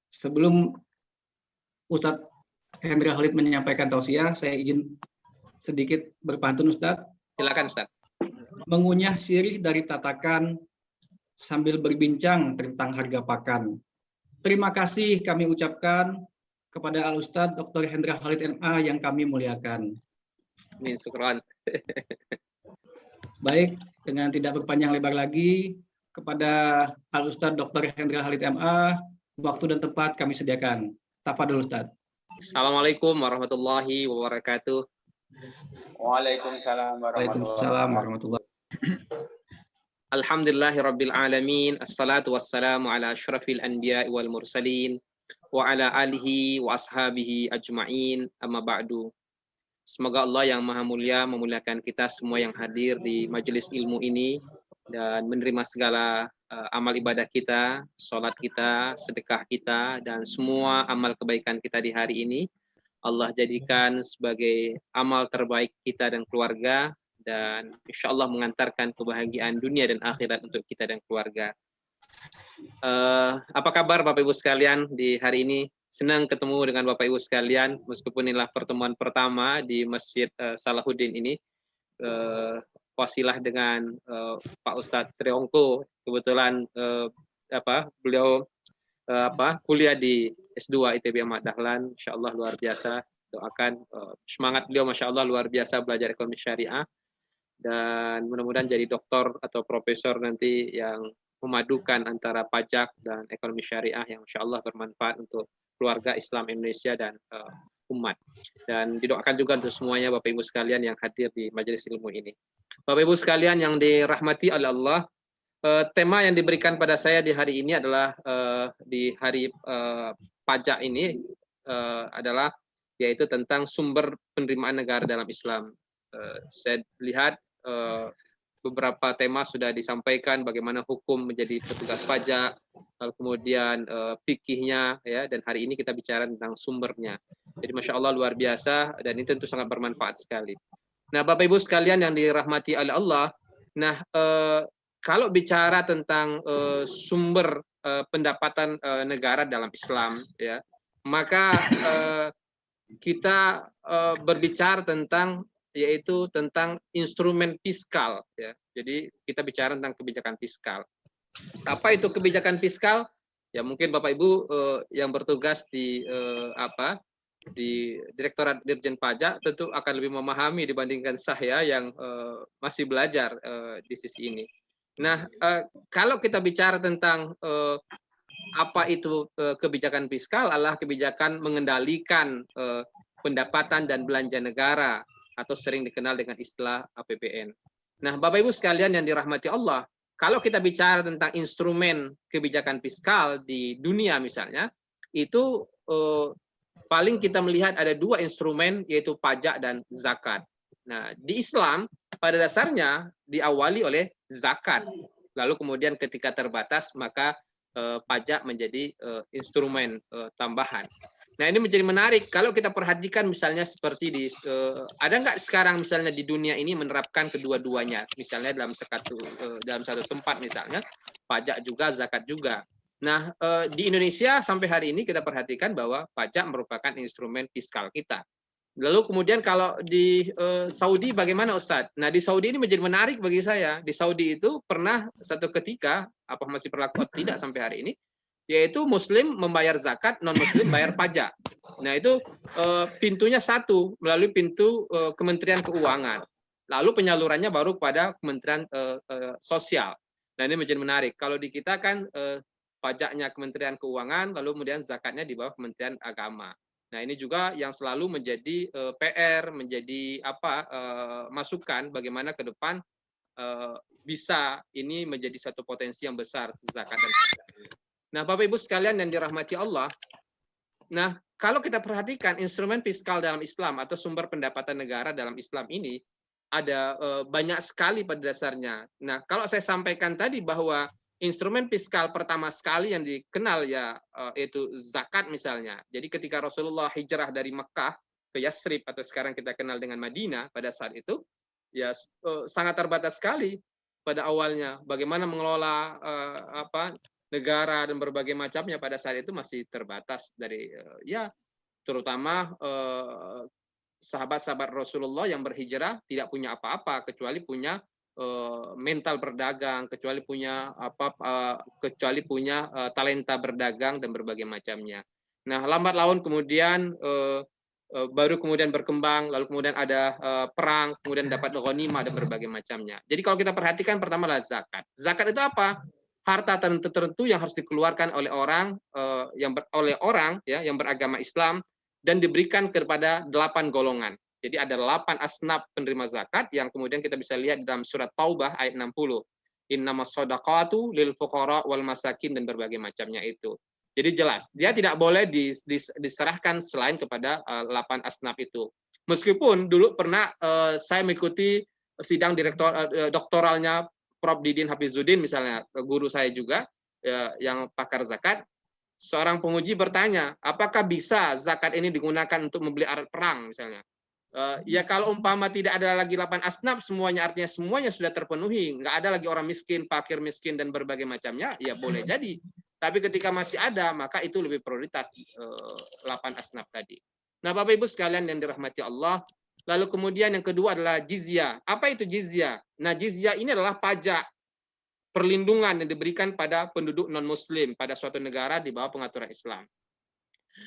Sebelum Ustadz Hendra Khalid menyampaikan tausiah, saya izin sedikit berpantun, Ustadz. Silakan, Ustadz. Mengunyah sirih dari tatakan sambil berbincang tentang harga pakan. Terima kasih kami ucapkan kepada Al-Ustadz Dr. Hendra Khalid MA yang kami muliakan. Amin, syukran. Baik, dengan tidak berpanjang lebar lagi, kepada Al-Ustadz Dr. Hendra Khalid MA, waktu dan tempat kami sediakan. Tafadhol, Ustadz. Assalamualaikum warahmatullahi wabarakatuh. Waalaikumsalam warahmatullahi wabarakatuh. Alhamdulillahirabbil alamin, assalatu wassalamu ala asyrafil anbiya'i wal mursalin wa ala alihi wa ashabihi ajma'in, amma ba'du. Semoga Allah yang Maha Mulia memuliakan kita semua yang hadir di majelis ilmu ini dan menerima segala amal ibadah kita, sholat kita, sedekah kita, dan semua amal kebaikan kita di hari ini. Allah jadikan sebagai amal terbaik kita dan keluarga, dan insya Allah mengantarkan kebahagiaan dunia dan akhirat untuk kita dan keluarga. Apa kabar Bapak Ibu sekalian di hari ini? Senang ketemu dengan Bapak Ibu sekalian, meskipun inilah pertemuan pertama di Masjid Salahuddin ini. Wasilah dengan Pak Ustadz Triongko, kebetulan beliau kuliah di S2 ITB Ahmad Dahlan, insya Allah luar biasa. Doakan semangat beliau, masya Allah luar biasa belajar ekonomi syariah, dan mudah-mudahan jadi doktor atau profesor nanti yang memadukan antara pajak dan ekonomi syariah yang insya Allah bermanfaat untuk keluarga Islam Indonesia dan umat. Dan didoakan juga untuk semuanya Bapak Ibu sekalian yang hadir di majelis ilmu ini. Bapak Ibu sekalian yang dirahmati oleh Allah, tema yang diberikan pada saya di hari ini adalah di hari pajak ini adalah yaitu tentang sumber penerimaan negara dalam Islam. Saya lihat beberapa tema sudah disampaikan, bagaimana hukum menjadi petugas pajak, kemudian fikihnya, ya, dan hari ini kita bicara tentang sumbernya. Jadi masya Allah luar biasa, dan ini tentu sangat bermanfaat sekali. Nah Bapak Ibu sekalian yang dirahmati oleh Allah, nah kalau bicara tentang sumber pendapatan negara dalam Islam, ya, maka kita berbicara tentang yaitu tentang instrumen fiskal, ya. Jadi kita bicara tentang kebijakan fiskal. Apa itu kebijakan fiskal? Ya mungkin Bapak Ibu yang bertugas di di Direktorat Dirjen Pajak tentu akan lebih memahami dibandingkan saya yang masih belajar di sisi ini. Nah, kalau kita bicara tentang apa itu kebijakan fiskal, adalah kebijakan mengendalikan pendapatan dan belanja negara, atau sering dikenal dengan istilah APBN. Nah, Bapak Ibu sekalian yang dirahmati Allah, kalau kita bicara tentang instrumen kebijakan fiskal di dunia misalnya, itu paling kita melihat ada dua instrumen, yaitu pajak dan zakat. Nah, di Islam pada dasarnya diawali oleh zakat. Lalu kemudian ketika terbatas, maka pajak menjadi instrumen tambahan. Nah ini menjadi menarik kalau kita perhatikan misalnya seperti di ada nggak sekarang misalnya di dunia ini menerapkan kedua-duanya, misalnya dalam satu tempat misalnya pajak juga zakat juga. Nah di Indonesia sampai hari ini kita perhatikan bahwa pajak merupakan instrumen fiskal kita. Lalu kemudian kalau di Saudi bagaimana Ustadz? Nah di Saudi ini menjadi menarik bagi saya. Di Saudi itu pernah satu ketika, apa masih berlaku atau tidak sampai hari ini, yaitu Muslim membayar zakat, non-Muslim bayar pajak. Nah itu pintunya satu, melalui pintu Kementerian Keuangan. Lalu penyalurannya baru pada Kementerian Sosial. Nah ini menjadi menarik. Kalau di kita kan pajaknya Kementerian Keuangan, lalu kemudian zakatnya di bawah Kementerian Agama. Nah ini juga yang selalu menjadi PR, menjadi masukan bagaimana ke depan bisa ini menjadi satu potensi yang besar zakat dan pajak. Nah, Bapak Ibu sekalian yang dirahmati Allah, nah kalau kita perhatikan instrumen fiskal dalam Islam atau sumber pendapatan negara dalam Islam ini ada banyak sekali pada dasarnya. Nah, kalau saya sampaikan tadi bahwa instrumen fiskal pertama sekali yang dikenal ya yaitu zakat misalnya. Jadi ketika Rasulullah hijrah dari Mekah ke Yasrib atau sekarang kita kenal dengan Madinah pada saat itu, ya sangat terbatas sekali pada awalnya bagaimana mengelola negara dan berbagai macamnya pada saat itu masih terbatas dari ya terutama sahabat-sahabat Rasulullah yang berhijrah tidak punya apa-apa kecuali punya mental berdagang, kecuali punya talenta berdagang dan berbagai macamnya. Nah, lambat laun kemudian baru kemudian berkembang, lalu kemudian ada perang, kemudian dapat ghanimah dan berbagai macamnya. Jadi kalau kita perhatikan pertama adalah zakat. Zakat itu apa? Harta tertentu yang harus dikeluarkan oleh orang yang beragama Islam dan diberikan kepada 8 golongan. Jadi ada 8 asnaf penerima zakat yang kemudian kita bisa lihat dalam surat Taubah ayat 60. Innamas shadaqatu lil fuqara wal masakin dan berbagai macamnya itu. Jadi jelas, dia tidak boleh diserahkan selain kepada 8 asnaf itu. Meskipun dulu pernah saya mengikuti sidang doktoralnya Prof. Didin Hafizuddin misalnya, guru saya juga yang pakar zakat, seorang penguji bertanya, apakah bisa zakat ini digunakan untuk membeli alat perang misalnya? Ya kalau umpama tidak ada lagi 8 asnaf semuanya, artinya semuanya sudah terpenuhi, nggak ada lagi orang miskin, fakir miskin dan berbagai macamnya, ya boleh jadi. Tapi ketika masih ada, maka itu lebih prioritas 8 asnaf tadi. Nah, Bapak Ibu sekalian yang dirahmati Allah, lalu kemudian yang kedua adalah jizyah. Apa itu jizyah? Nah, jizyah ini adalah pajak perlindungan yang diberikan pada penduduk non-muslim pada suatu negara di bawah pengaturan Islam.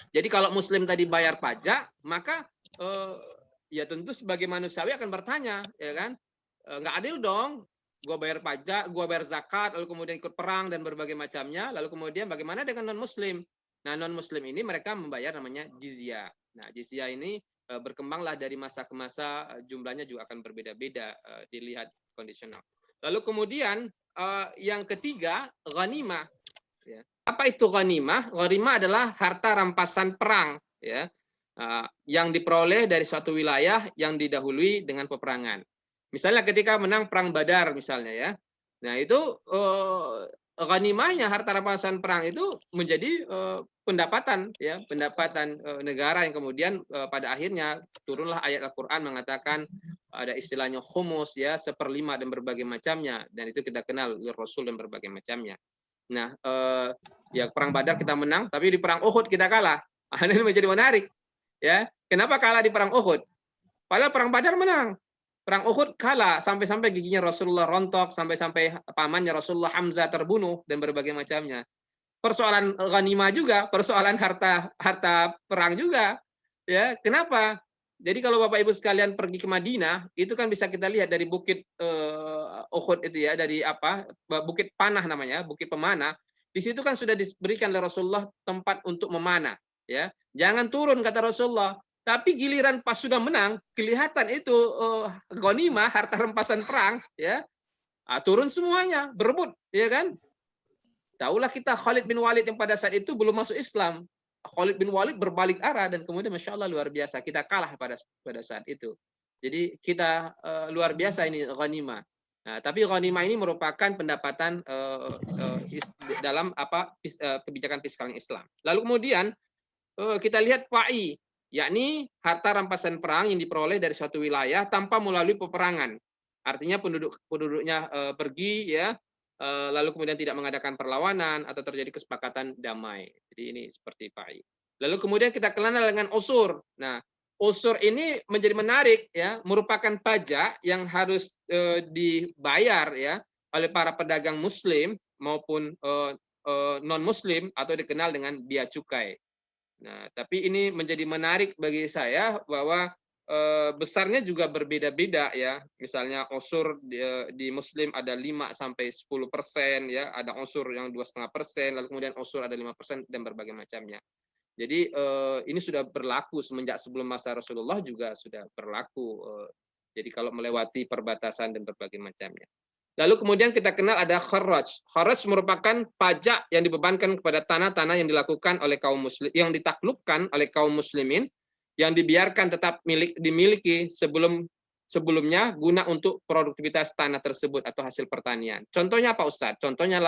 Jadi kalau muslim tadi bayar pajak, maka ya tentu sebagai manusiawi akan bertanya, ya kan? Nggak adil dong. Gua bayar pajak, gua bayar zakat, lalu kemudian ikut perang dan berbagai macamnya, lalu kemudian bagaimana dengan non-muslim? Nah, non-muslim ini mereka membayar namanya jizyah. Nah, jizyah ini berkembanglah dari masa ke masa, jumlahnya juga akan berbeda-beda, dilihat kondisional. Lalu kemudian yang ketiga, ghanimah. Ya. Apa itu ghanimah? Ghanimah adalah harta rampasan perang, ya, yang diperoleh dari suatu wilayah yang didahului dengan peperangan. Misalnya ketika menang perang Badar misalnya ya. Nah, itu ghanimahnya harta rampasan perang itu menjadi pendapatan ya, pendapatan negara yang kemudian pada akhirnya turunlah ayat Al-Qur'an mengatakan ada istilahnya khumus ya, 1/5 dan berbagai macamnya, dan itu kita kenal Rasul dan berbagai macamnya. Nah, ya perang Badar kita menang, tapi di perang Uhud kita kalah. Ini menjadi menarik. Ya, kenapa kalah di perang Uhud? Padahal perang Badar menang. Perang Uhud kalah, sampai-sampai giginya Rasulullah rontok, sampai-sampai pamannya Rasulullah Hamzah terbunuh dan berbagai macamnya. Persoalan ghanimah juga, persoalan harta perang juga. Ya, kenapa? Jadi kalau Bapak Ibu sekalian pergi ke Madinah, itu kan bisa kita lihat dari bukit Uhud itu ya, dari apa? Bukit Panah namanya, bukit pemanah. Di situ kan sudah diberikan oleh Rasulullah tempat untuk memanah, ya. Jangan turun kata Rasulullah. Tapi giliran pas sudah menang, kelihatan itu ghanimah, harta rampasan perang, ya. Turun semuanya, berebut, ya kan? Tahulah kita Khalid bin Walid yang pada saat itu belum masuk Islam. Khalid bin Walid berbalik arah dan kemudian Masya Allah luar biasa. Kita kalah pada saat itu. Jadi kita luar biasa ini ghanimah. Nah, tapi ghanimah ini merupakan pendapatan dalam kebijakan fiskal Islam. Lalu kemudian kita lihat fa'i, yakni harta rampasan perang yang diperoleh dari suatu wilayah tanpa melalui peperangan. Artinya penduduknya pergi ya, lalu kemudian tidak mengadakan perlawanan atau terjadi kesepakatan damai. Jadi ini seperti fa'i. Lalu kemudian kita kenal dengan usur. Nah, usur ini menjadi menarik ya, merupakan pajak yang harus dibayar ya oleh para pedagang muslim maupun non muslim atau dikenal dengan bea cukai. Nah, tapi ini menjadi menarik bagi saya bahwa besarnya juga berbeda-beda ya. Misalnya unsur di Muslim ada 5-10% ya, ada unsur yang 2,5%, lalu kemudian unsur ada 5% dan berbagai macamnya. Jadi ini sudah berlaku semenjak sebelum masa Rasulullah juga sudah berlaku. Jadi kalau melewati perbatasan dan berbagai macamnya. Lalu kemudian kita kenal ada kharaj. Kharaj merupakan pajak yang dibebankan kepada tanah-tanah yang dilakukan oleh kaum muslim, yang ditaklukkan oleh kaum muslimin, yang dibiarkan tetap dimiliki sebelumnya guna untuk produktivitas tanah tersebut atau hasil pertanian. Contohnya apa Ustadz? Contohnya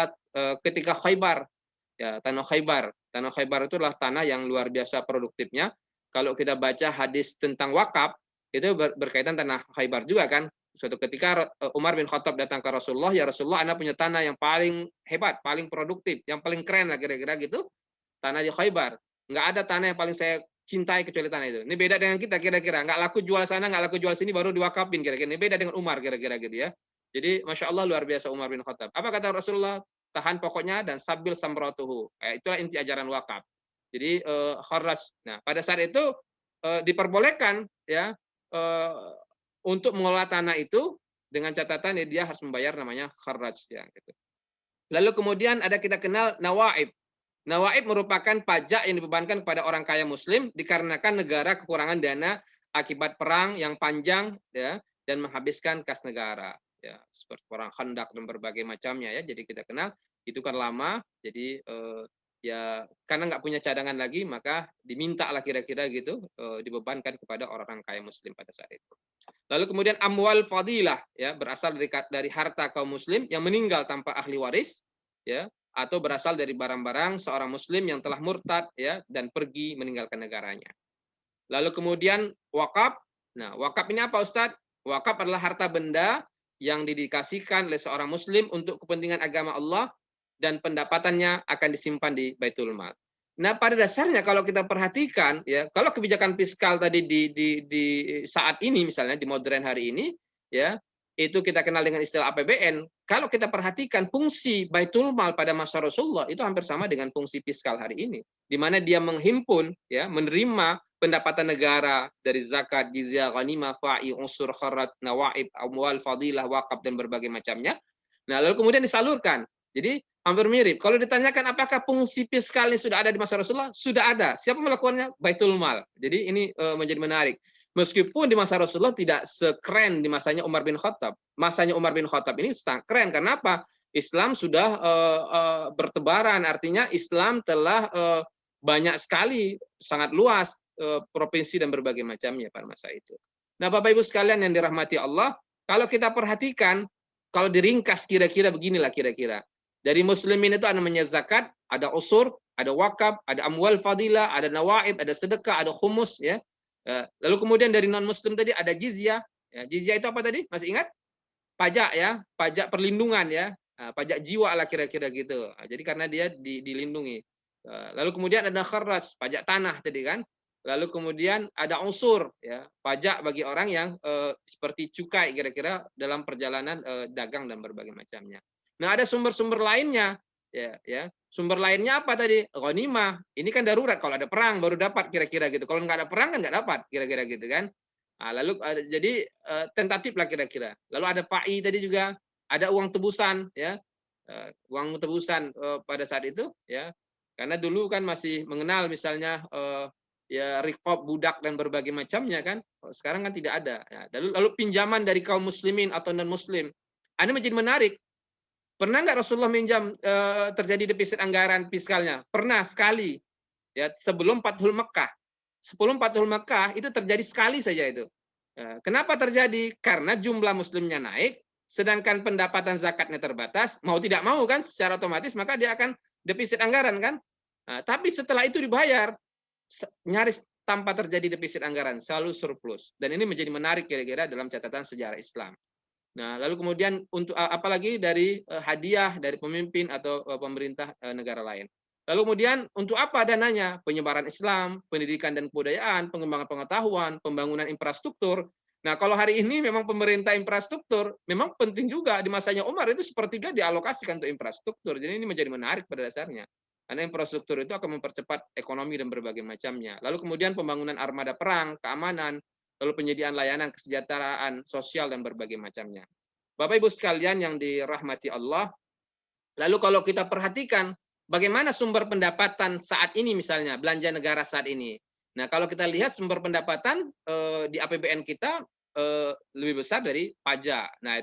ketika Khaybar, ya, tanah Khaybar. Tanah Khaybar itu adalah tanah yang luar biasa produktifnya. Kalau kita baca hadis tentang wakaf, itu berkaitan tanah Khaybar juga kan. suatu ketika Umar bin Khattab datang ke Rasulullah, ya Rasulullah, Anda punya tanah yang paling hebat, paling produktif, yang paling keren lah kira-kira gitu, tanah di Khaybar. Nggak ada tanah yang paling saya cintai kecuali tanah itu. Ini beda dengan kita kira-kira, nggak laku jual sana, nggak laku jual sini, baru diwakafin kira-kira. Ini beda dengan Umar kira-kira gitu ya. Jadi Masya Allah luar biasa Umar bin Khattab. Apa kata Rasulullah? Tahan pokoknya dan sabil samratuhu. Itulah inti ajaran wakaf. Jadi kharaj. Nah pada saat itu diperbolehkan ya untuk mengelola tanah itu dengan catatan ya dia harus membayar namanya kharaj ya gitu. Lalu kemudian ada kita kenal nawaib. Nawaib merupakan pajak yang dibebankan kepada orang kaya muslim dikarenakan negara kekurangan dana akibat perang yang panjang ya dan menghabiskan kas negara ya seperti perang Khandaq dan berbagai macamnya ya. Jadi kita kenal itu kan lama jadi ya karena nggak punya cadangan lagi maka diminta lah kira-kira gitu dibebankan kepada orang-orang kaya muslim pada saat itu. Lalu kemudian amwal fadilah ya berasal dari harta kaum muslim yang meninggal tanpa ahli waris ya atau berasal dari barang-barang seorang muslim yang telah murtad ya dan pergi meninggalkan negaranya. Lalu kemudian wakaf. Nah, wakaf ini apa Ustadz? Wakaf adalah harta benda yang didedikasikan oleh seorang muslim untuk kepentingan agama Allah dan pendapatannya akan disimpan di Baitul Mal. Nah, pada dasarnya kalau kita perhatikan ya, kalau kebijakan fiskal tadi di saat ini misalnya di modern hari ini ya, itu kita kenal dengan istilah APBN. Kalau kita perhatikan fungsi Baitul Mal pada masa Rasulullah itu hampir sama dengan fungsi fiskal hari ini, di mana dia menghimpun ya, menerima pendapatan negara dari zakat, jizyah, ghanimah, fa'i, unsur, kharat, nawaib, amwal, fadilah, wakaf dan berbagai macamnya. Nah, lalu kemudian disalurkan. Jadi hampir mirip. Kalau ditanyakan apakah fungsi fiskal ini sudah ada di masa Rasulullah? Sudah ada. Siapa melakukannya? Baitul Mal. Jadi ini menjadi menarik. Meskipun di masa Rasulullah tidak sekeren di masanya Umar bin Khattab. Masanya Umar bin Khattab ini sangat keren. Kenapa? Islam sudah bertebaran. Artinya Islam telah banyak sekali, sangat luas provinsi dan berbagai macamnya pada masa itu. Nah, Bapak Ibu sekalian yang dirahmati Allah, kalau kita perhatikan, kalau diringkas kira-kira beginilah kira-kira. Dari muslimin itu ada namanya zakat, ada usur, ada wakaf, ada amwal fadilah, ada nawaib, ada sedekah, ada khumus ya. Lalu kemudian dari non muslim tadi ada jizyah. Ya, jizyah itu apa tadi? Masih ingat? Pajak ya, pajak perlindungan ya. Pajak jiwa lah kira-kira gitu. Jadi karena dia dilindungi. Lalu kemudian ada kharaj, pajak tanah tadi kan. Lalu kemudian ada unsur ya, pajak bagi orang yang seperti cukai kira-kira dalam perjalanan dagang dan berbagai macamnya. Nah, ada sumber-sumber lainnya ya. Sumber lainnya apa tadi? Ghanimah. Ini kan darurat, kalau ada perang baru dapat kira-kira gitu. Kalau nggak ada perang kan nggak dapat kira-kira gitu kan. Nah, lalu jadi tentatif lah kira-kira. Lalu ada fa'i tadi juga, ada uang tebusan ya. Uang tebusan pada saat itu ya. Karena dulu kan masih mengenal misalnya ya riqab budak dan berbagai macamnya kan. Sekarang kan tidak ada. Ya. Lalu pinjaman dari kaum muslimin atau non muslim. Ini menjadi menarik. Pernah nggak Rasulullah minjam terjadi defisit anggaran fiskalnya? Pernah sekali. Ya, sebelum Fathul Mekah. Sebelum Fathul Mekah itu terjadi sekali saja itu. Kenapa terjadi? Karena jumlah muslimnya naik, sedangkan pendapatan zakatnya terbatas, mau tidak mau kan secara otomatis maka dia akan defisit anggaran kan. Tapi setelah itu dibayar, nyaris tanpa terjadi defisit anggaran, selalu surplus. Dan ini menjadi menarik kira-kira dalam catatan sejarah Islam. Nah, lalu kemudian untuk apalagi dari hadiah dari pemimpin atau pemerintah negara lain. Lalu kemudian untuk apa dananya? Penyebaran Islam, pendidikan dan kebudayaan, pengembangan pengetahuan, pembangunan infrastruktur. Nah, kalau hari ini memang pemerintah infrastruktur memang penting juga di masanya Umar itu sepertiga dialokasikan untuk infrastruktur. Jadi ini menjadi menarik pada dasarnya. Karena infrastruktur itu akan mempercepat ekonomi dan berbagai macamnya. Lalu kemudian pembangunan armada perang, keamanan, lalu penyediaan layanan kesejahteraan sosial dan berbagai macamnya. Bapak Ibu sekalian yang dirahmati Allah, lalu kalau kita perhatikan bagaimana sumber pendapatan saat ini misalnya, belanja negara saat ini. Nah, kalau kita lihat sumber pendapatan di APBN kita lebih besar dari pajak. Nah,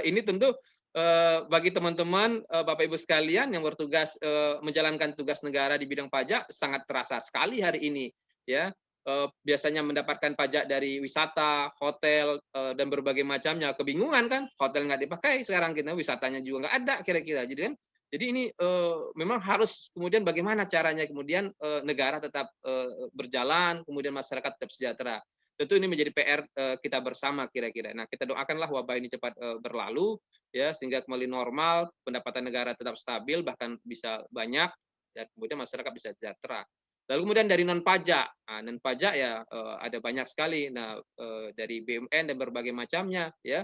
ini tentu bagi teman-teman Bapak Ibu sekalian yang bertugas menjalankan tugas negara di bidang pajak sangat terasa sekali hari ini ya. Biasanya mendapatkan pajak dari wisata, hotel, dan berbagai macamnya. Kebingungan kan, hotel nggak dipakai sekarang kita, wisatanya juga nggak ada kira-kira. Jadi ini memang harus kemudian bagaimana caranya kemudian negara tetap berjalan, kemudian masyarakat tetap sejahtera. tentu ini menjadi PR kita bersama kira-kira. Nah, kita doakanlah wabah ini cepat berlalu ya, sehingga kembali normal, pendapatan negara tetap stabil, bahkan bisa banyak, dan kemudian masyarakat bisa sejahtera. Lalu kemudian dari non pajak, non pajak ya ada banyak sekali. Nah, dari BUMN dan berbagai macamnya ya,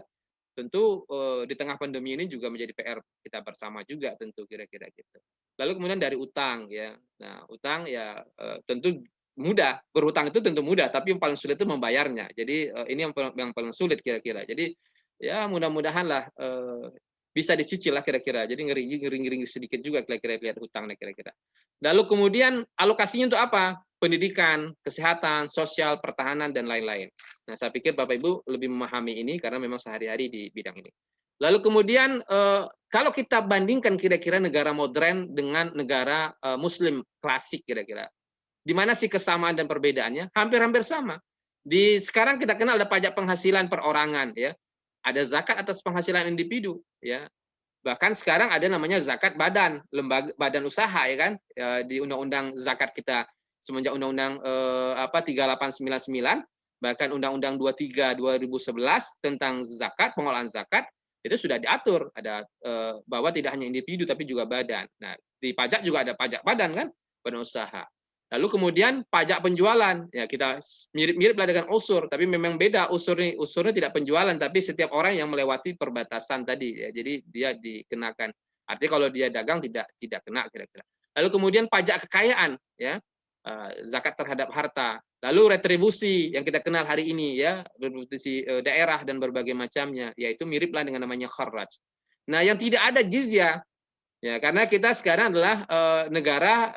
tentu di tengah pandemi ini juga menjadi PR kita bersama juga tentu kira-kira gitu. Lalu kemudian dari utang ya. Nah, utang ya tentu mudah, berhutang itu tentu mudah, tapi yang paling sulit itu membayarnya. Jadi ini yang paling sulit kira-kira. Jadi ya mudah-mudahan lah bisa dicicil lah kira-kira. Jadi ngeri sedikit juga kira-kira lihat hutangnya kira-kira. Lalu kemudian alokasinya untuk apa? Pendidikan, kesehatan, sosial, pertahanan, dan lain-lain. Nah, saya pikir Bapak Ibu lebih memahami ini karena memang sehari-hari di bidang ini. Lalu kemudian kalau kita bandingkan kira-kira negara modern dengan negara Muslim klasik kira-kira, di mana sih kesamaan dan perbedaannya? Hampir-hampir sama. Sekarang kita kenal ada pajak penghasilan perorangan, ya, ada zakat atas penghasilan individu, ya. Bahkan sekarang ada namanya zakat badan, lembaga badan usaha, ya kan, di undang-undang zakat kita semenjak undang-undang 3899, bahkan undang-undang 23 2011 tentang zakat, pengelolaan zakat, itu sudah diatur ada bahwa tidak hanya individu tapi juga badan. Nah, di pajak juga ada pajak badan kan, badan usaha. Lalu kemudian pajak penjualan, ya kita mirip-mirip lah dengan usur, tapi memang beda usurnya tidak penjualan, tapi setiap orang yang melewati perbatasan tadi, ya, jadi dia dikenakan. Artinya kalau dia dagang tidak kena kira-kira. Lalu kemudian pajak kekayaan, ya, zakat terhadap harta. Lalu retribusi yang kita kenal hari ini, ya, retribusi daerah dan berbagai macamnya, yaitu miriplah dengan namanya kharaj. Nah, yang tidak ada jizyah, ya, karena kita sekarang adalah negara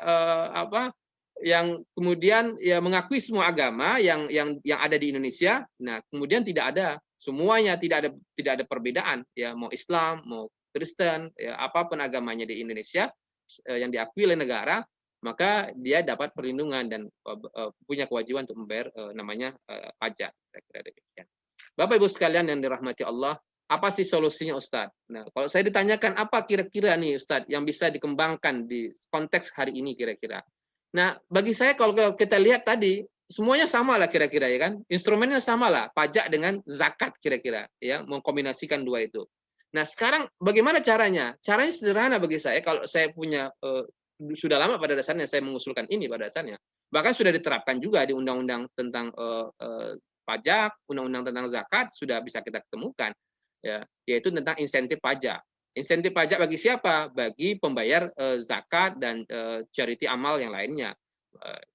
yang kemudian ya mengakui semua agama yang ada di Indonesia. Nah, kemudian tidak ada semuanya, tidak ada perbedaan, ya, mau Islam, mau Kristen, ya, apapun agamanya di Indonesia yang diakui oleh negara, maka dia dapat perlindungan dan punya kewajiban untuk membayar namanya pajak. Kira-kira demikian. Bapak Ibu sekalian yang dirahmati Allah, apa sih solusinya Ustadz? Nah, kalau saya ditanyakan apa kira-kira nih Ustadz yang bisa dikembangkan di konteks hari ini kira-kira. Nah, bagi saya kalau kita lihat tadi semuanya sama lah kira-kira, ya kan, instrumennya sama lah, pajak dengan zakat kira-kira, ya, mengkombinasikan dua itu. Nah, sekarang bagaimana caranya? Caranya sederhana bagi saya. Kalau saya punya sudah lama pada dasarnya saya mengusulkan ini pada dasarnya, bahkan sudah diterapkan juga di undang-undang tentang pajak, undang-undang tentang zakat sudah bisa kita ketemukan, ya, yaitu tentang insentif pajak. Insentif pajak bagi siapa? Bagi pembayar zakat dan charity amal yang lainnya.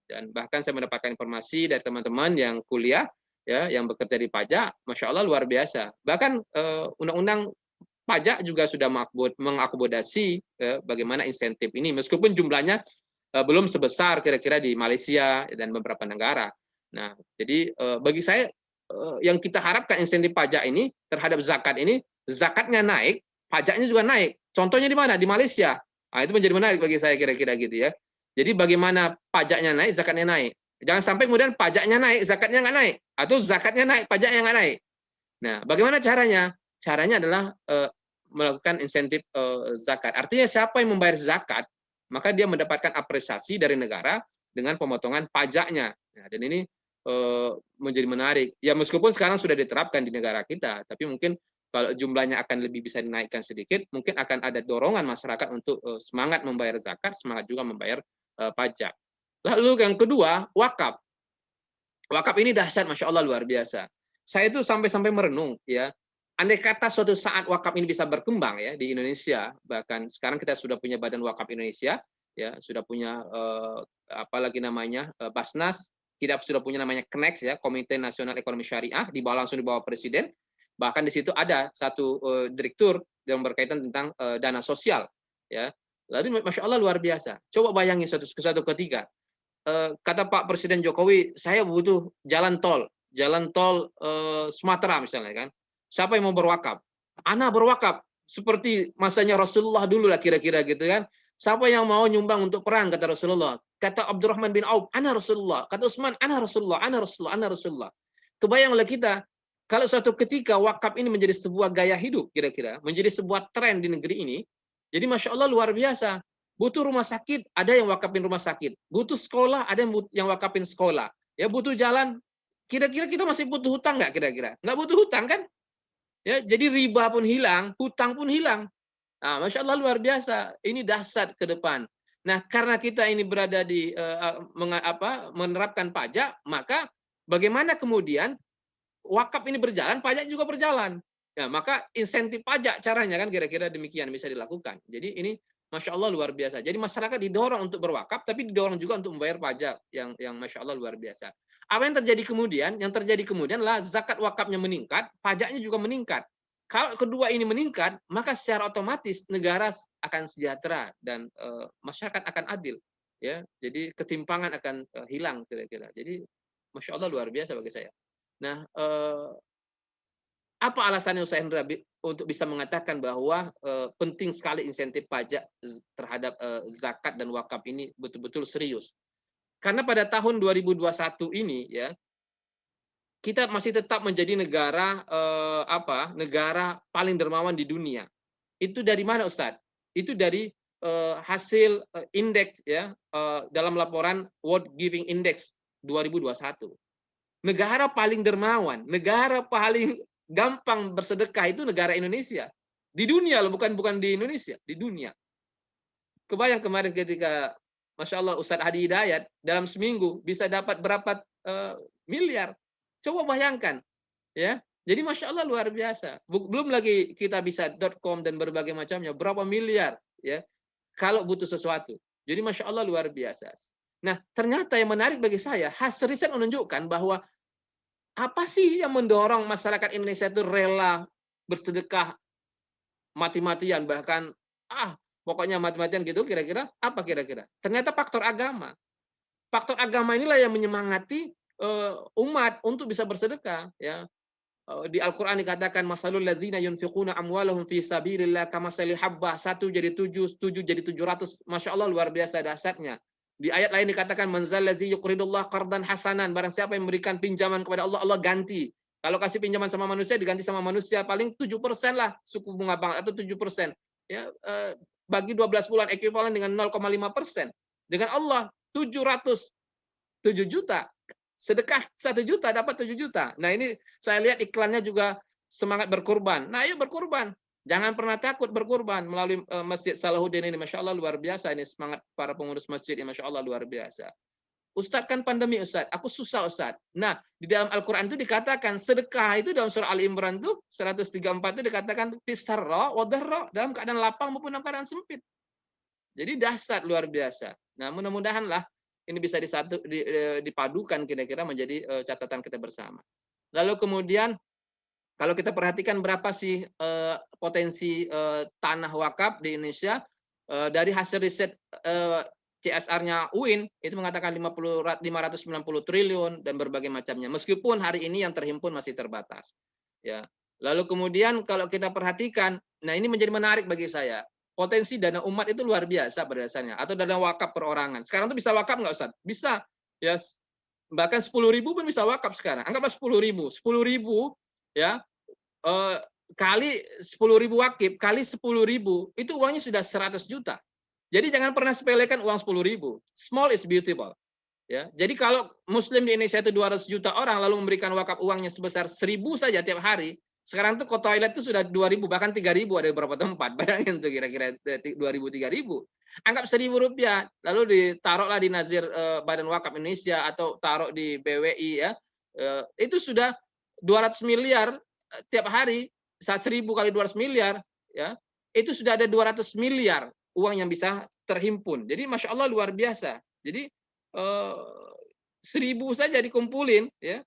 Dan bahkan saya mendapatkan informasi dari teman-teman yang kuliah, ya, yang bekerja di pajak, masya Allah luar biasa. Bahkan undang-undang pajak juga sudah mengakomodasi bagaimana insentif ini, meskipun jumlahnya belum sebesar kira-kira di Malaysia dan beberapa negara. Nah, jadi bagi saya yang kita harapkan insentif pajak ini terhadap zakat ini, zakatnya naik, pajaknya juga naik. Contohnya di mana? Di Malaysia. Nah, itu menjadi menarik bagi saya kira-kira gitu, ya. Jadi bagaimana pajaknya naik, zakatnya naik. Jangan sampai kemudian pajaknya naik, zakatnya nggak naik. Atau zakatnya naik, pajaknya nggak naik. Nah, bagaimana caranya? Caranya adalah melakukan insentif zakat. Artinya siapa yang membayar zakat, maka dia mendapatkan apresiasi dari negara dengan pemotongan pajaknya. Nah, dan ini menjadi menarik. Ya, meskipun sekarang sudah diterapkan di negara kita, tapi mungkin kalau jumlahnya akan lebih bisa dinaikkan sedikit, mungkin akan ada dorongan masyarakat untuk semangat membayar zakat, semangat juga membayar pajak. Lalu yang kedua, wakaf. Wakaf ini dahsyat, masya Allah luar biasa. Saya itu sampai merenung, ya. Andai kata suatu saat wakaf ini bisa berkembang, ya, di Indonesia, bahkan sekarang kita sudah punya Badan Wakaf Indonesia, ya, sudah punya apalagi namanya Basnas, kita sudah punya namanya KNEX, ya, Komite Nasional Ekonomi Syariah, langsung di bawah Presiden. Bahkan di situ ada satu direktur yang berkaitan tentang dana sosial, ya. Lalu masya Allah luar biasa. Coba bayangin suatu ketika kata Pak Presiden Jokowi, saya butuh jalan tol Sumatera misalnya, kan. Siapa yang mau berwakaf? Ana berwakaf seperti masanya Rasulullah dulu lah kira-kira gitu, kan. Siapa yang mau nyumbang untuk perang, kata Rasulullah. Kata Abdurrahman bin Auf, ana Rasulullah. Kata Utsman, ana Rasulullah, ana Rasulullah, ana Rasulullah. Kebayang oleh kita kalau suatu ketika wakaf ini menjadi sebuah gaya hidup kira-kira, menjadi sebuah tren di negeri ini. Jadi masya Allah luar biasa. Butuh rumah sakit, ada yang wakafin rumah sakit. Butuh sekolah, ada yang wakafin sekolah. Ya, butuh jalan, Kira-kira kita masih butuh hutang nggak kira-kira? Nggak butuh hutang kan? Ya, jadi riba pun hilang, hutang pun hilang. Nah, Masya Allah luar biasa. Ini dahsyat ke depan. Nah, karena kita ini berada di menerapkan pajak, maka bagaimana kemudian wakaf ini berjalan, pajak juga berjalan. Ya, maka insentif pajak caranya kan kira-kira demikian bisa dilakukan. Jadi ini Masya Allah luar biasa. Jadi masyarakat didorong untuk berwakaf, tapi didorong juga untuk membayar pajak yang Masya Allah luar biasa. Apa yang terjadi kemudian? Yang terjadi kemudian adalah zakat wakafnya meningkat, pajaknya juga meningkat. Kalau kedua ini meningkat, maka secara otomatis negara akan sejahtera dan masyarakat akan adil. Ya, jadi ketimpangan akan hilang kira-kira. Jadi Masya Allah luar biasa bagi saya. Nah, apa alasannya Ustaz Hendra untuk bisa mengatakan bahwa penting sekali insentif pajak terhadap zakat dan wakaf ini betul-betul serius? Karena pada tahun 2021 ini ya kita masih tetap menjadi negara negara paling dermawan di dunia. Itu dari mana Ustaz? Itu dari hasil indeks ya dalam laporan World Giving Index 2021. Negara paling dermawan, negara paling gampang bersedekah itu negara Indonesia. Di dunia loh, bukan di Indonesia, di dunia. Kebayang kemarin ketika Masya Allah Ustadz Hadi Hidayat dalam seminggu bisa dapat berapa miliar. Coba bayangkan, ya. Jadi Masya Allah luar biasa. Belum lagi kita bisa .com dan berbagai macamnya, berapa miliar, ya. Kalau butuh sesuatu. Jadi Masya Allah luar biasa. Nah, ternyata yang menarik bagi saya, hasil riset menunjukkan bahwa apa sih yang mendorong masyarakat Indonesia itu rela bersedekah mati-matian, bahkan pokoknya mati-matian gitu, kira-kira apa kira-kira? Ternyata faktor agama. Faktor agama inilah yang menyemangati umat untuk bisa bersedekah, ya. Di Al-Qur'an dikatakan masalul ladzina yunfiquna amwalahum fi sabilillah kamasali habbah, 1 jadi 7, 7 jadi 700. Masya Allah luar biasa dahsyatnya. Di ayat lain dikatakan manzal ladzi yuqridullah qardan hasanan, barang siapa yang memberikan pinjaman kepada Allah, Allah ganti. Kalau kasih pinjaman sama manusia diganti sama manusia paling 7% lah suku bunga bank atau 7%. Ya, bagi 12 bulan ekuivalen dengan 0,5%. Dengan Allah 707 juta. Sedekah 1 juta dapat 7 juta. Nah, ini saya lihat iklannya juga semangat berkorban. Nah, ayo berkorban. Jangan pernah takut berkorban melalui Masjid Salahuddin ini. Masya Allah luar biasa. Ini semangat para pengurus masjid. Masya Allah luar biasa. Ustadz kan pandemi Ustadz. Aku susah Ustadz. Nah, di dalam Al-Quran itu dikatakan sedekah itu dalam surah Al-Imran itu 134 itu dikatakan fisarra wadarra, dalam keadaan lapang maupun dalam keadaan sempit. Jadi dahsyat luar biasa. Nah, mudah-mudahan lah ini bisa dipadukan kira-kira menjadi catatan kita bersama. Lalu kemudian kalau kita perhatikan berapa sih potensi tanah wakaf di Indonesia, dari hasil riset CSR-nya UIN itu mengatakan 590 triliun dan berbagai macamnya. Meskipun hari ini yang terhimpun masih terbatas. Ya. Lalu kemudian kalau kita perhatikan, nah ini menjadi menarik bagi saya. Potensi dana umat itu luar biasa pada dasarnya, atau dana wakaf perorangan. Sekarang tuh bisa wakaf nggak Ustaz? Bisa. Ya, bahkan 10.000 pun bisa wakaf sekarang. Anggaplah 10.000. 10.000 ya kali 10.000 wakif kali 10.000 itu uangnya sudah 100 juta. Jadi jangan pernah sepelekan uang 10.000. Small is beautiful. Ya, jadi kalau Muslim di Indonesia itu 200 juta orang lalu memberikan wakaf uangnya sebesar 1.000 saja tiap hari, sekarang tuh toilet itu sudah 2.000 bahkan 3.000 ada beberapa tempat. Bayangin tuh kira-kira 2.000 3.000. Anggap 1.000 rupiah lalu ditaruhlah di Nazir Badan Wakaf Indonesia atau taruh di BWI ya. Itu sudah 200 miliar tiap hari, 1.000 kali 200 miliar ya. Itu sudah ada 200 miliar uang yang bisa terhimpun. Jadi Masya Allah luar biasa. Jadi 1.000 saja dikumpulin ya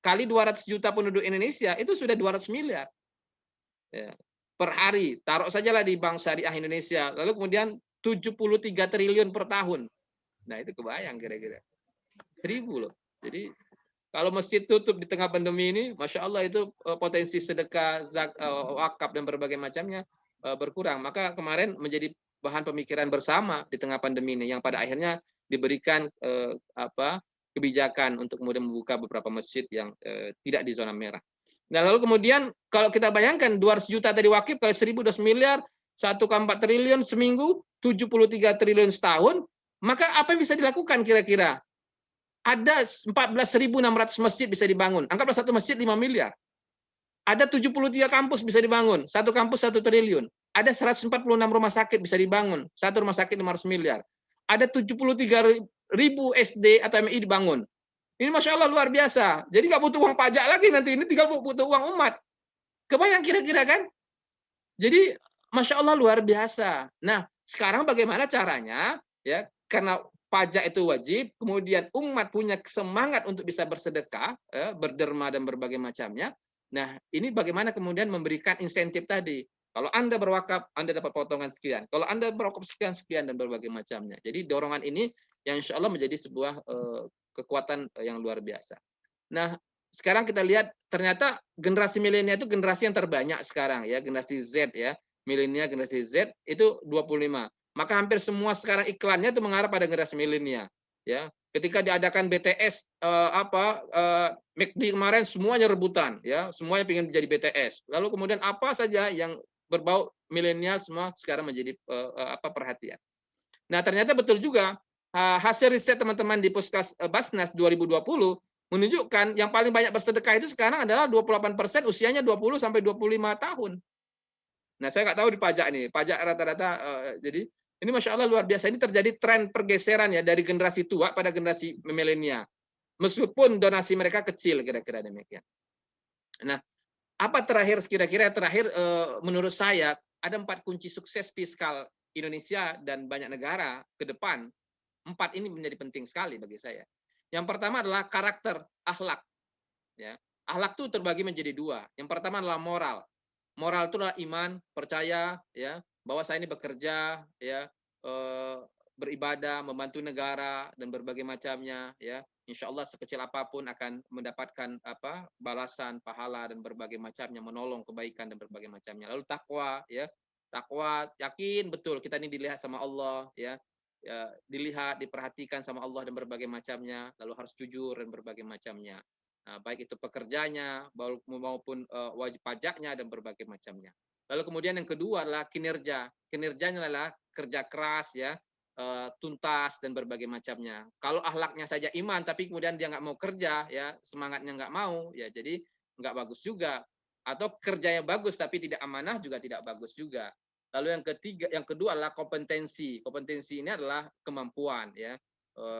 kali 200 juta penduduk Indonesia itu sudah 200 miliar ya, per hari. Taruh sajalah di Bank Syariah Indonesia. Lalu kemudian 73 triliun per tahun. Nah itu kebayang kira-kira 1.000 loh. Jadi kalau masjid tutup di tengah pandemi ini, Masya Allah itu potensi sedekah, wakaf dan berbagai macamnya berkurang. Maka kemarin menjadi bahan pemikiran bersama di tengah pandemi ini yang pada akhirnya diberikan kebijakan untuk kemudian membuka beberapa masjid yang tidak di zona merah. Nah, lalu kemudian kalau kita bayangkan 200 juta tadi wakif kali 1.000 miliar, 1,4 triliun seminggu, 73 triliun setahun, maka apa yang bisa dilakukan kira-kira? Ada 14.600 masjid bisa dibangun. Anggaplah satu masjid 5 miliar. Ada 73 kampus bisa dibangun. Satu kampus 1 triliun. Ada 146 rumah sakit bisa dibangun. Satu rumah sakit 500 miliar. Ada 73.000 SD atau MI dibangun. Ini Masya Allah luar biasa. Jadi nggak butuh uang pajak lagi nanti. Ini tinggal butuh uang umat. Kebayang kira-kira kan? Jadi Masya Allah luar biasa. Nah, sekarang bagaimana caranya? Ya, karena pajak itu wajib, kemudian umat punya semangat untuk bisa bersedekah, berderma dan berbagai macamnya. Nah, ini bagaimana kemudian memberikan insentif tadi. Kalau Anda berwakaf, Anda dapat potongan sekian. Kalau Anda berwakaf sekian dan berbagai macamnya. Jadi dorongan ini yang insya Allah menjadi sebuah kekuatan yang luar biasa. Nah, sekarang kita lihat ternyata generasi milenial itu generasi yang terbanyak sekarang ya, generasi Z ya. Milenial generasi Z itu 25. Maka hampir semua sekarang iklannya itu mengarah pada generasi milenial ya. Ketika diadakan BTS McD kemarin semuanya rebutan ya, semuanya ingin menjadi BTS. Lalu kemudian apa saja yang berbau milenial semua sekarang menjadi perhatian. Nah, ternyata betul juga hasil riset teman-teman di Puskas Basnas 2020 menunjukkan yang paling banyak bersedekah itu sekarang adalah 28% usianya 20 sampai 25 tahun. Nah, saya nggak tahu di pajak nih, pajak rata-rata jadi ini Masya Allah luar biasa. Ini terjadi tren pergeseran ya dari generasi tua pada generasi milenial. Meskipun donasi mereka kecil, kira-kira demikian. Nah, apa terakhir kira-kira terakhir menurut saya ada 4 kunci sukses fiskal Indonesia dan banyak negara ke depan. 4 ini menjadi penting sekali bagi saya. Yang pertama adalah karakter, akhlak. Ya, akhlak itu terbagi menjadi 2. Yang pertama adalah moral. Moral itu adalah iman, percaya, ya, bahwa saya ini bekerja, ya, beribadah, membantu negara dan berbagai macamnya, ya. Insya Allah sekecil apapun akan mendapatkan balasan, pahala dan berbagai macamnya, menolong kebaikan dan berbagai macamnya. Lalu takwa, ya, takwa yakin betul kita ini dilihat sama Allah, ya, dilihat, diperhatikan sama Allah dan berbagai macamnya. Lalu harus jujur dan berbagai macamnya. Nah, baik itu pekerjanya maupun wajib pajaknya dan berbagai macamnya. Lalu kemudian yang kedua adalah kinerja. Kinerjanya adalah kerja keras ya, tuntas dan berbagai macamnya. Kalau akhlaknya saja iman tapi kemudian dia nggak mau kerja ya, semangatnya nggak mau ya, jadi nggak bagus juga. Atau kerjanya bagus tapi tidak amanah juga tidak bagus juga. Lalu yang kedua adalah kompetensi. Kompetensi ini adalah kemampuan ya,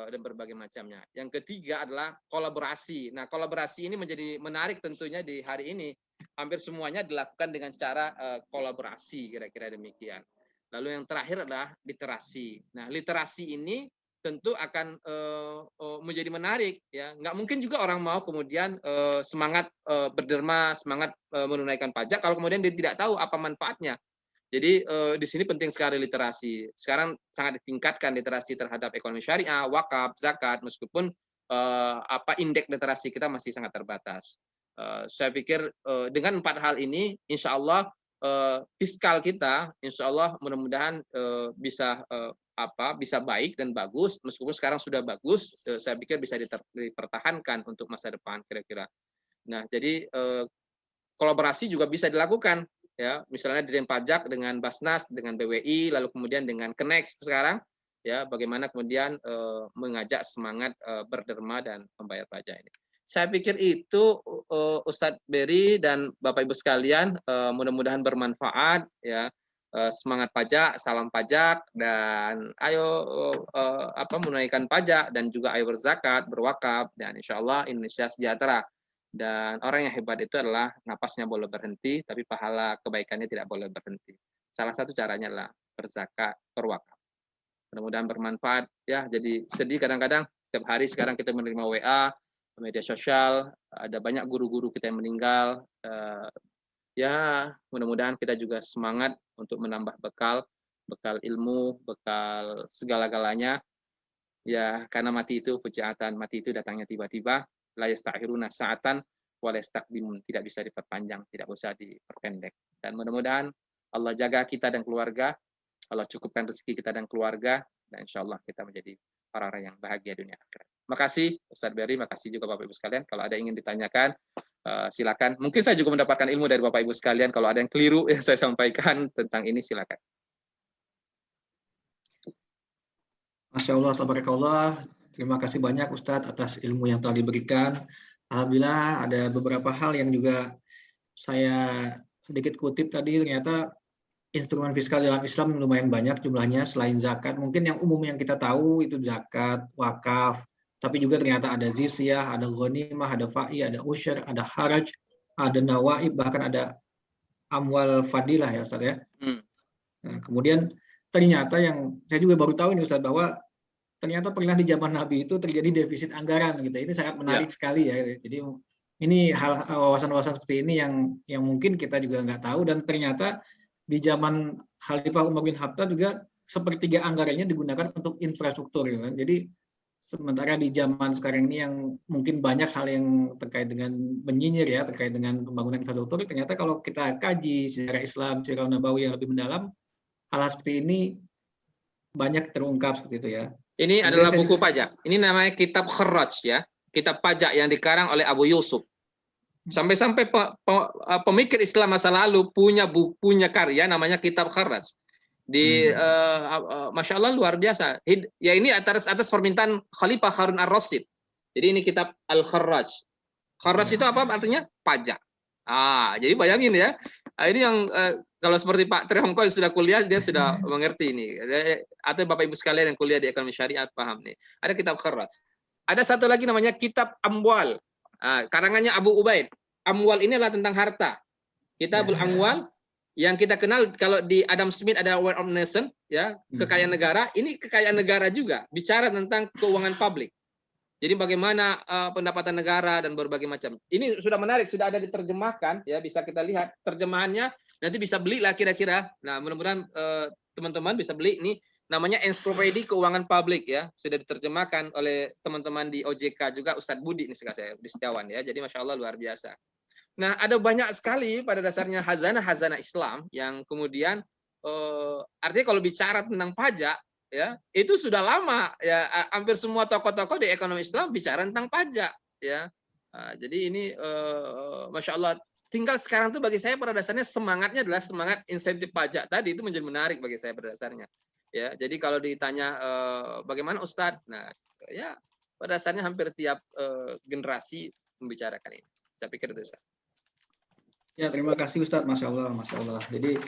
dan berbagai macamnya. Yang ketiga adalah kolaborasi. Nah, kolaborasi ini menjadi menarik tentunya di hari ini. Hampir semuanya dilakukan dengan cara kolaborasi, kira-kira demikian. Lalu yang terakhir adalah literasi. Nah, literasi ini tentu akan menjadi menarik ya. Nggak mungkin juga orang mau kemudian semangat berderma, semangat menunaikan pajak kalau kemudian dia tidak tahu apa manfaatnya. Jadi di sini penting sekali literasi. Sekarang sangat ditingkatkan literasi terhadap ekonomi syariah, wakaf, zakat, meskipun indeks literasi kita masih sangat terbatas. Saya pikir dengan 4 hal ini, insya Allah fiskal kita, insya Allah mudah-mudahan bisa baik dan bagus. Meskipun sekarang sudah bagus, saya pikir bisa dipertahankan untuk masa depan kira-kira. Nah, jadi kolaborasi juga bisa dilakukan. Ya, misalnya Dirjen Pajak dengan Basnas, dengan BWI, lalu kemudian dengan Kenex sekarang, ya, bagaimana kemudian mengajak semangat berderma dan membayar pajak ini. Saya pikir itu Ustadz Berry dan Bapak Ibu sekalian, mudah-mudahan bermanfaat, ya, semangat pajak, salam pajak, dan ayo menunaikan pajak dan juga ayo berzakat, berwakaf, dan insya Allah Indonesia sejahtera. Dan orang yang hebat itu adalah napasnya boleh berhenti, tapi pahala kebaikannya tidak boleh berhenti. Salah satu caranya adalah berzakat, berwakaf. Mudah-mudahan bermanfaat ya. Jadi sedih kadang-kadang setiap hari sekarang kita menerima WA, media sosial, ada banyak guru-guru kita yang meninggal. Ya, mudah-mudahan kita juga semangat untuk menambah bekal ilmu, bekal segala-galanya. Ya, karena mati itu fujaatan, mati itu datangnya tiba-tiba. La yasta'khiruna sa'atan wa la yastaqdimun, tidak bisa diperpanjang, tidak bisa diperpendek. Dan mudah-mudahan Allah jaga kita dan keluarga, Allah cukupkan rezeki kita dan keluarga, dan insya Allah kita menjadi orang-orang yang bahagia dunia akhirat. Makasih Ustadz Berry, makasih juga Bapak Ibu sekalian. Kalau ada yang ingin ditanyakan, silakan. Mungkin saya juga mendapatkan ilmu dari Bapak Ibu sekalian. Kalau ada yang keliru yang saya sampaikan tentang ini, silakan. Masya Allah, tabarakallah. terima kasih banyak Ustadz atas ilmu yang telah diberikan. Alhamdulillah ada beberapa hal yang juga saya sedikit kutip tadi, ternyata instrumen fiskal dalam Islam lumayan banyak jumlahnya selain zakat. Mungkin yang umum yang kita tahu itu zakat, wakaf, tapi juga ternyata ada zizyah, ada ghanimah, ada fa'i, ada usyr, ada haraj, ada nawaib, bahkan ada amwal fadilah ya Ustaz ya. Nah, kemudian ternyata yang saya juga baru tahu ini Ustaz bahwa ternyata pernah di zaman Nabi itu terjadi defisit anggaran gitu. Ini sangat menarik sekali ya. Jadi ini hal wawasan-wawasan seperti ini yang mungkin kita juga nggak tahu, dan ternyata di zaman Khalifah Umar bin Khattab juga sepertiga anggarannya digunakan untuk infrastruktur ya kan. Jadi sementara di zaman sekarang ini yang mungkin banyak hal yang terkait dengan menyinyir ya, terkait dengan pembangunan infrastruktur, ternyata kalau kita kaji sejarah Islam, sejarah Nabawi yang lebih mendalam, hal seperti ini banyak terungkap seperti itu ya. Ini adalah buku pajak. Ini namanya Kitab Kharraj ya. Kitab pajak yang dikarang oleh Abu Yusuf. Sampai-sampai pemikir Islam masa lalu punya karya namanya Kitab Kharraj. Masya Allah luar biasa. Ya ini atas permintaan Khalifah Harun ar-Rasyid. Jadi ini Kitab Al-Kharraj. Kharraj itu apa artinya? Pajak. Jadi bayangin ya. Ini yang kalau seperti Pak Tri Hongko sudah kuliah, dia sudah mengerti ini. Atau Bapak Ibu sekalian yang kuliah di ekonomi syariat paham nih. Ada Kitab Kharraj. Ada satu lagi namanya Kitab Amwal. Karangannya Abu Ubaid. Amwal ini adalah tentang harta. Kitabul Amwal yang kita kenal kalau di Adam Smith ada Wealth of Nation, ya, kekayaan negara. Ini kekayaan negara juga, bicara tentang keuangan publik. Jadi bagaimana pendapatan negara dan berbagai macam. Ini sudah menarik, sudah ada diterjemahkan, ya bisa kita lihat terjemahannya. Nanti bisa belilah kira-kira. Nah, mudah-mudahan teman-teman bisa beli ini. Namanya Ensiklopedia Keuangan Publik ya, sudah diterjemahkan oleh teman-teman di OJK juga, Ustadz Budi ini saya Budi Setiawan ya. Jadi masya Allah luar biasa. Nah, ada banyak sekali pada dasarnya hazanah Islam yang kemudian artinya kalau bicara tentang pajak ya, itu sudah lama ya, hampir semua tokoh-tokoh di ekonomi Islam bicara tentang pajak ya. Jadi ini masya Allah, tinggal sekarang tuh bagi saya pada dasarnya semangatnya adalah semangat insentif pajak tadi itu menjadi menarik bagi saya pada dasarnya. Ya, jadi kalau ditanya bagaimana Ustadz, nah ya pada dasarnya hampir tiap generasi membicarakan ini. Saya pikir itu Ustadz. Ya, terima kasih Ustadz, masya Allah, masya Allah. Jadi